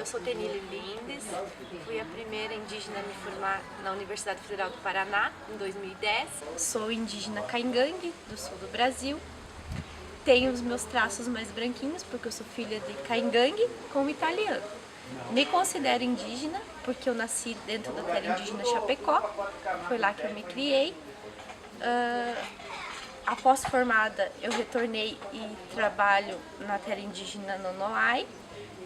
sou Tenille Lindes, fui a primeira indígena a me formar na Universidade Federal do Paraná em 2010. Sou indígena Caingangue, do sul do Brasil. Tenho os meus traços mais branquinhos porque eu sou filha de Caingangue com italiano. Me considero indígena porque eu nasci dentro da terra indígena Chapecó, foi lá que eu me criei. Após formada, eu retornei e trabalho na terra indígena Nonoai,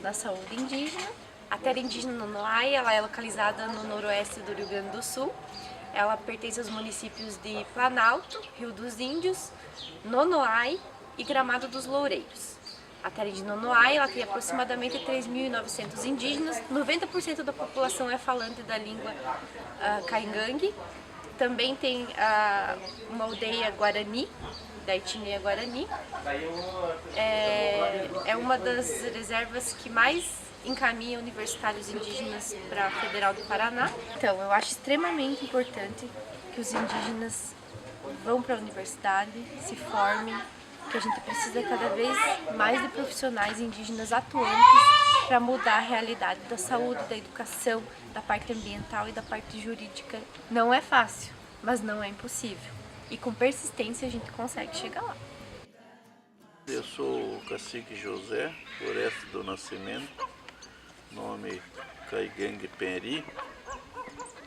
na saúde indígena. A terra indígena Nonoai, ela é localizada no noroeste do Rio Grande do Sul. Ela pertence aos municípios de Planalto, Rio dos Índios, Nonoai e Gramado dos Loureiros. A terra de Nonoai, ela tem aproximadamente 3.900 indígenas, 90% da população é falante da língua Caingangue. Também tem uma aldeia Guarani, da etnia Guarani. É uma das reservas que mais encaminha universitários indígenas para a Federal do Paraná. Então, eu acho extremamente importante que os indígenas vão para a universidade, se formem, que a gente precisa cada vez mais de profissionais indígenas atuantes para mudar a realidade da saúde, da educação, da parte ambiental e da parte jurídica. Não é fácil, mas não é impossível. E com persistência a gente consegue chegar lá. Eu sou o cacique José Floresta do Nascimento, nome Caingangue Penri,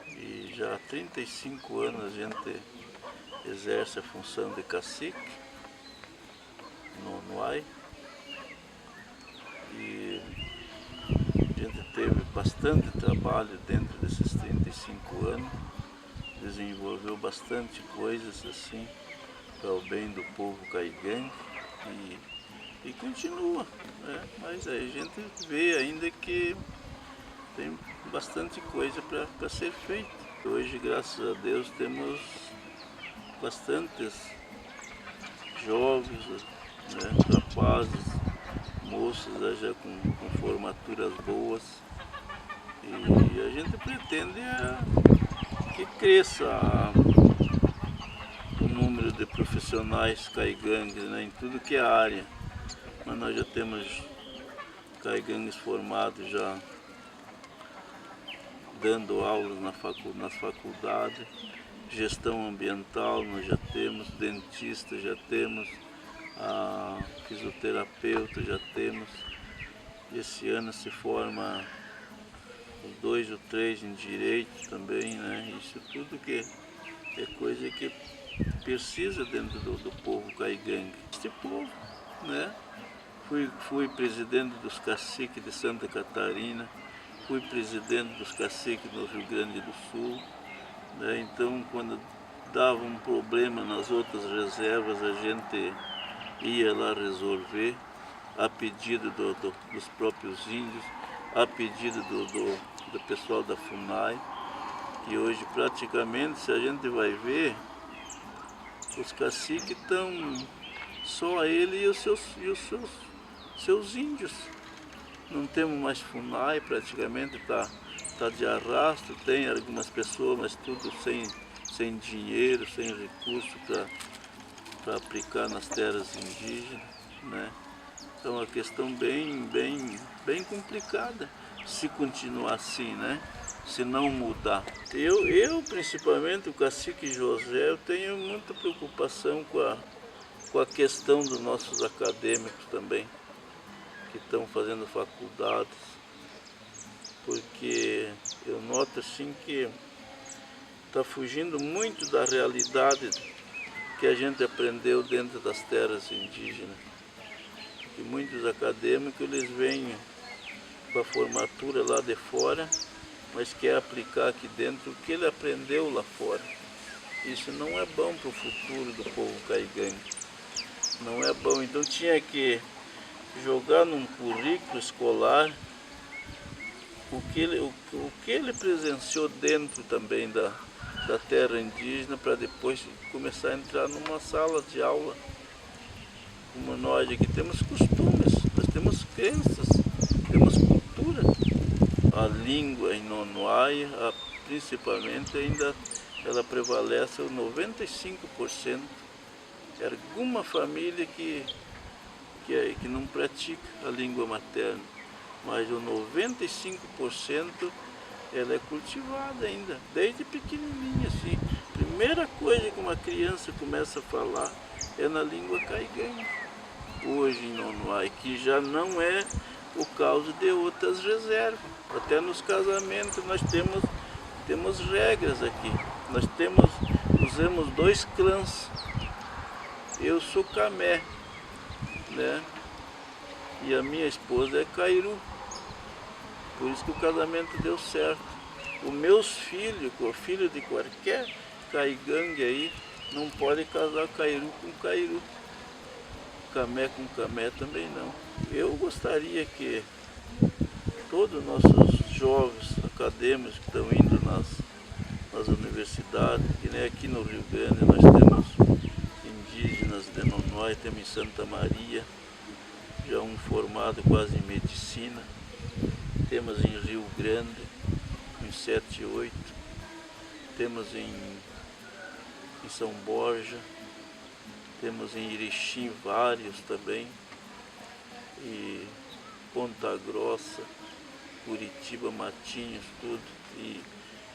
e já há 35 anos a gente exerce a função de cacique no Nonoai, e a gente teve bastante trabalho dentro desses 35 anos, desenvolveu bastante coisas assim para o bem do povo Caingangue e continua, né? Mas aí a gente vê ainda que tem bastante coisa para ser feita. Hoje, graças a Deus, temos bastantes jovens, né, rapazes, moças já com formaturas boas, e a gente pretende que cresça o número de profissionais Caingangues, né, em tudo que é área. Mas nós já temos Caingangues formados já dando aulas nas faculdades, gestão ambiental nós já temos, dentista já temos, a fisioterapeuta já temos. Esse ano se forma os 2 ou 3 em direito também, né? Isso tudo que é coisa que precisa dentro do povo Caingangue. Este povo, né? Fui presidente dos caciques de Santa Catarina, fui presidente dos caciques no Rio Grande do Sul, né? Então, quando dava um problema nas outras reservas, a gente ia lá resolver, a pedido dos próprios índios, a pedido do pessoal da FUNAI, que hoje praticamente, se a gente vai ver, os caciques estão só ele e os seus índios. Não temos mais FUNAI, praticamente está de arrasto, tem algumas pessoas, mas tudo sem dinheiro, sem recurso para aplicar nas terras indígenas, né? Então é uma questão bem complicada se continuar assim, né? Se não mudar. Eu principalmente, o cacique José, eu tenho muita preocupação com a questão dos nossos acadêmicos também, que estão fazendo faculdades, porque eu noto assim que está fugindo muito da realidade que a gente aprendeu dentro das terras indígenas. E muitos acadêmicos, eles vêm com a formatura lá de fora, mas quer aplicar aqui dentro o que ele aprendeu lá fora. Isso não é bom para o futuro do povo Caingangue. Não é bom. Então tinha que jogar num currículo escolar o que ele presenciou dentro também da terra indígena, para depois começar a entrar numa sala de aula. Como nós aqui temos costumes, nós temos crenças, temos cultura. A língua em Nonoai, principalmente, ainda ela prevalece o 95%. É alguma família que não pratica a língua materna. mas o 95% ela é cultivada ainda, desde pequenininha assim. Primeira coisa que uma criança começa a falar é na língua caigangue, hoje em Nonoai, que já não é o caso de outras reservas. Até nos casamentos nós temos regras aqui. Nós usamos 2 clãs. Eu sou Camé, né? E a minha esposa é Cairu. Por isso que o casamento deu certo. Os meus filhos, o filho de qualquer caigangue aí, não pode casar Cairu com Cairu. Camé com Camé também não. Eu gostaria que todos os nossos jovens acadêmicos que estão indo nas universidades, que nem aqui no Rio Grande nós temos indígenas de Nonoai, temos em Santa Maria, já um formado quase em medicina, temos em Rio Grande, em 78, temos em São Borja, temos em Erechim vários também, e Ponta Grossa, Curitiba, Matinhos, tudo. E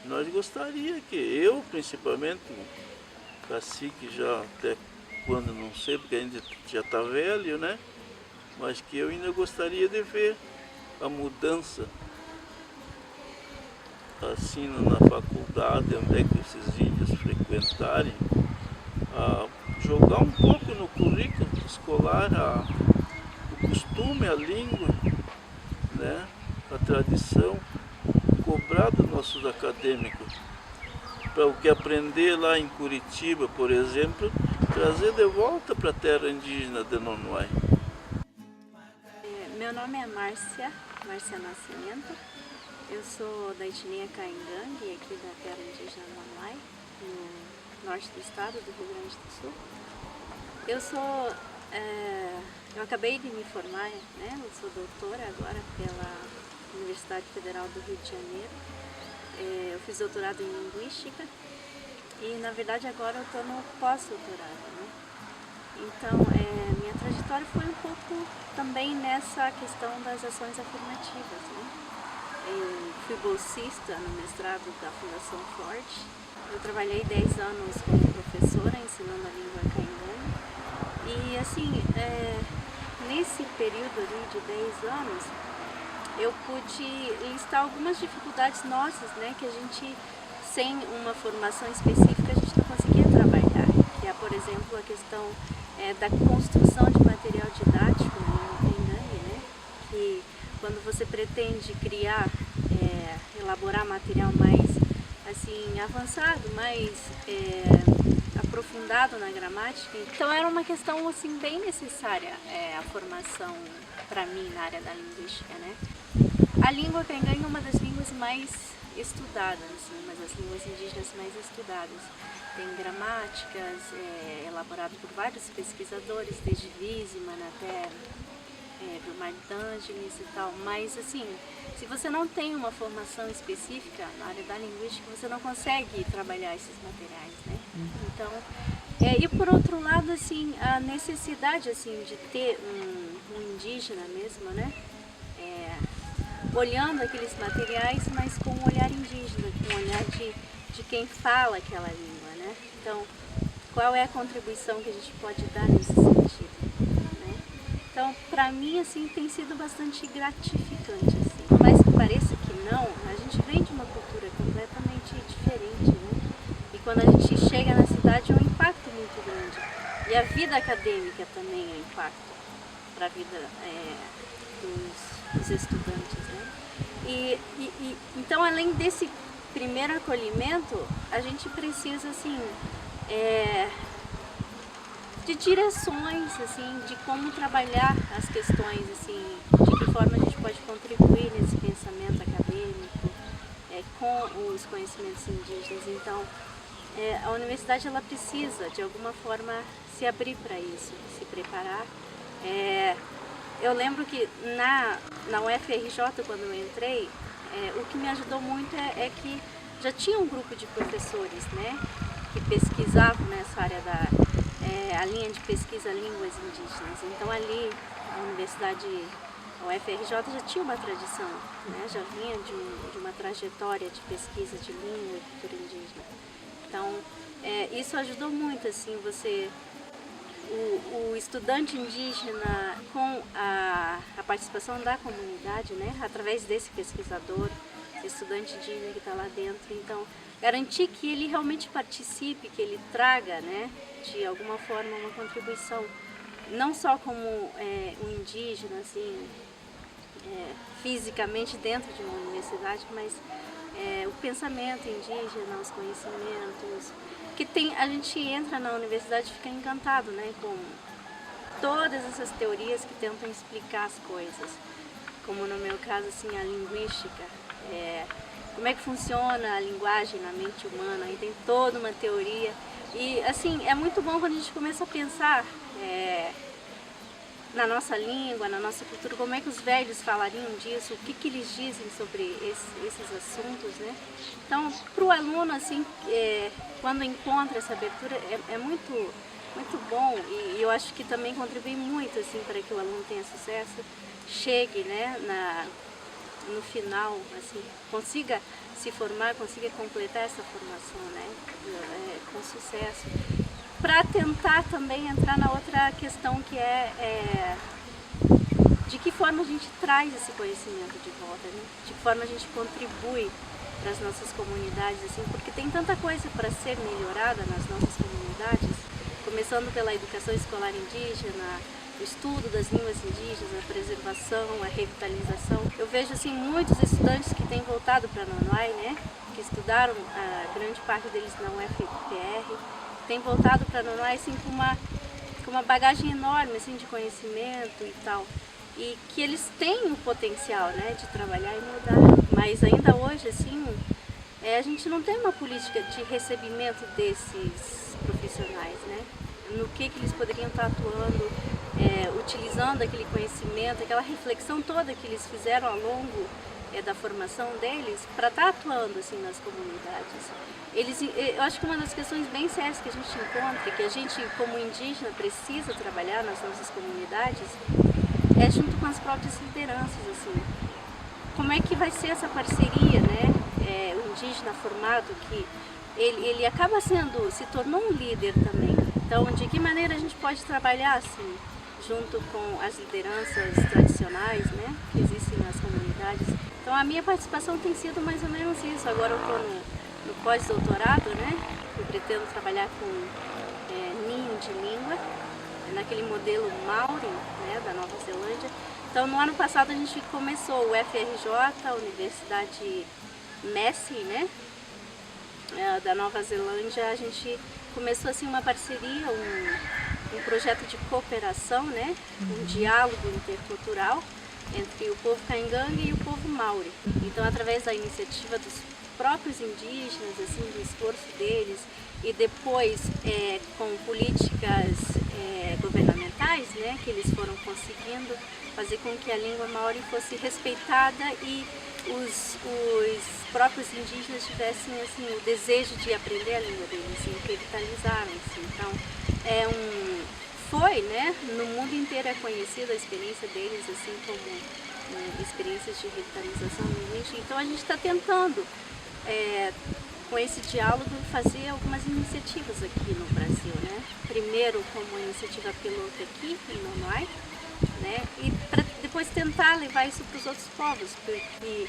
nós gostaria que eu, principalmente, o cacique já até quando não sei, porque a gente já está velho, né? Mas que eu ainda gostaria de ver a mudança assim na faculdade, onde é que esses índios frequentarem, a jogar um pouco no currículo escolar o costume, a língua, né? A tradição, cobrar dos nossos acadêmicos, para o que aprender lá em Curitiba, por exemplo, trazer de volta para a terra indígena de Nonoai. Meu nome é Márcia Nascimento, eu sou da etnia Caingangue, aqui da terra indígena Nonoai, no norte do estado do Rio Grande do Sul. Eu acabei de me formar, né? Eu sou doutora agora pela Universidade Federal do Rio de Janeiro. Eu fiz doutorado em Linguística e, na verdade, agora eu estou no pós-doutorado, né? Então, minha trajetória foi um pouco também nessa questão das ações afirmativas, né? Eu fui bolsista no mestrado da Fundação Forte. Eu trabalhei 10 anos como professora ensinando a língua caingangue. E assim, nesse período ali de 10 anos, eu pude listar algumas dificuldades nossas, né? Que a gente, sem uma formação específica, a gente não conseguia trabalhar. Que é, por exemplo, a questão da construção de material didático na língua caingangue, né? Que quando você pretende criar, elaborar material mais assim, avançado, mais aprofundado na gramática, então era uma questão assim, bem necessária a formação para mim na área da linguística, né? A língua caingangue é uma das línguas mais estudadas, assim, uma das línguas indígenas mais estudadas. Tem gramáticas elaboradas por vários pesquisadores, desde Wiseman até do Mar d'Angelis e tal, mas assim, se você não tem uma formação específica na área da linguística, você não consegue trabalhar esses materiais, né? Então, e por outro lado, assim, a necessidade assim de ter um indígena mesmo, né? Olhando aqueles materiais, mas com um olhar indígena, com um olhar de quem fala aquela língua, né? Então, qual é a contribuição que a gente pode dar nesse sentido, né? Então, para mim, assim, tem sido bastante gratificante, assim. Por mais que pareça que não, a gente vem de uma cultura completamente diferente, né? E quando a gente chega na cidade é um impacto muito grande. E a vida acadêmica também é um impacto para a vida dos estudantes, né? Então, além desse primeiro acolhimento, a gente precisa, assim, de direções, assim, de como trabalhar as questões, assim, de que forma a gente pode contribuir nesse pensamento acadêmico, com os conhecimentos indígenas. Então, a universidade ela precisa, de alguma forma, se abrir para isso, se preparar. Eu lembro que na UFRJ, quando eu entrei, o que me ajudou muito é que já tinha um grupo de professores, né, que pesquisavam nessa área a linha de pesquisa línguas indígenas. Então ali a universidade A UFRJ já tinha uma tradição, né? Já vinha de uma trajetória de pesquisa de língua e cultura indígena. Então, isso ajudou muito, assim, o estudante indígena com a participação da comunidade, né? Através desse pesquisador, estudante indígena que está lá dentro. Então, garantir que ele realmente participe, que ele traga, né, de alguma forma uma contribuição, não só como um indígena, assim, fisicamente dentro de uma universidade, mas o pensamento indígena, os conhecimentos, que a gente entra na universidade e fica encantado, né, com todas essas teorias que tentam explicar as coisas, como no meu caso, assim, a linguística, como é que funciona a linguagem na mente humana, aí tem toda uma teoria, e assim, é muito bom quando a gente começa a pensar na nossa língua, na nossa cultura, como é que os velhos falariam disso, o que que eles dizem sobre esses assuntos, né? Então, para o aluno, assim, quando encontra essa abertura, é muito, muito bom, e eu acho que também contribui muito, assim, para que o aluno tenha sucesso, chegue, né, no final, assim, consiga se formar, consiga completar essa formação, né, com sucesso. Para tentar também entrar na outra questão que de que forma a gente traz esse conhecimento de volta, né? De que forma a gente contribui para as nossas comunidades, assim, porque tem tanta coisa para ser melhorada nas nossas comunidades, começando pela educação escolar indígena, o estudo das línguas indígenas, a preservação, a revitalização. Eu vejo, assim, muitos estudantes que têm voltado para Nonoai, né? Que estudaram, a grande parte deles na UFPR, tem voltado para Nonoai, assim, com uma bagagem enorme, assim, de conhecimento e tal, e que eles têm o potencial, né, de trabalhar e mudar, mas ainda hoje, assim, a gente não tem uma política de recebimento desses profissionais, né, no que eles poderiam estar atuando, utilizando aquele conhecimento, aquela reflexão toda que eles fizeram ao longo da formação deles, para estar atuando, assim, nas comunidades. Eu acho que uma das questões bem sérias que a gente encontra, que a gente como indígena precisa trabalhar nas nossas comunidades, é junto com as próprias lideranças, assim. Como é que vai ser essa parceria, né? O indígena formado, que ele acaba se tornou um líder também. Então, de que maneira a gente pode trabalhar, assim, junto com as lideranças tradicionais, né, que existem nas comunidades. Então, a minha participação tem sido mais ou menos isso. Agora eu estou no pós-doutorado, né? Eu pretendo trabalhar com ninho de língua, naquele modelo Maori, né, da Nova Zelândia. Então, no ano passado a gente começou o FRJ, a Universidade Massey, né, da Nova Zelândia. A gente começou, assim, uma parceria, um projeto de cooperação, né, um diálogo intercultural entre o povo Caingangue e o povo Maori. Então, através da iniciativa dos próprios indígenas, assim, do esforço deles, e depois com políticas governamentais, né, que eles foram conseguindo fazer com que a língua Maori fosse respeitada e os próprios indígenas tivessem, assim, o desejo de aprender a língua deles, assim, revitalizaram-se. Então, foi, né, no mundo inteiro é conhecida a experiência deles, assim, como experiências de revitalização linguística. Então, a gente está tentando, com esse diálogo, fazer algumas iniciativas aqui no Brasil, né? Primeiro como iniciativa piloto aqui em Nonoai, né? E para depois tentar levar isso para os outros povos, porque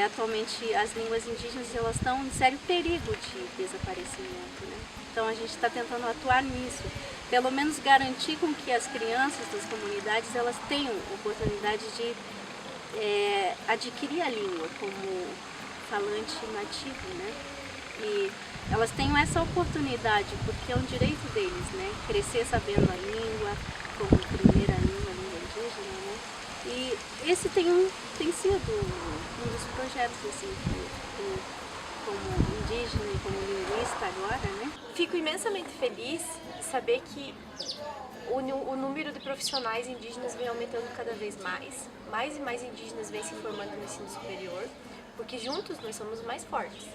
atualmente as línguas indígenas elas estão em sério perigo de desaparecimento, né? Então a gente está tentando atuar nisso, pelo menos garantir com que as crianças das comunidades elas tenham oportunidade de adquirir a língua como falante nativo, né? E elas tenham essa oportunidade, porque é um direito deles, né? Crescer sabendo a língua, como primeira língua, a língua indígena, né? E esse tem sido um dos projetos, assim, como indígena e como linguista agora, né? Fico imensamente feliz de saber que o número de profissionais indígenas vem aumentando cada vez mais. Mais e mais indígenas vêm se formando no ensino superior, porque juntos nós somos mais fortes.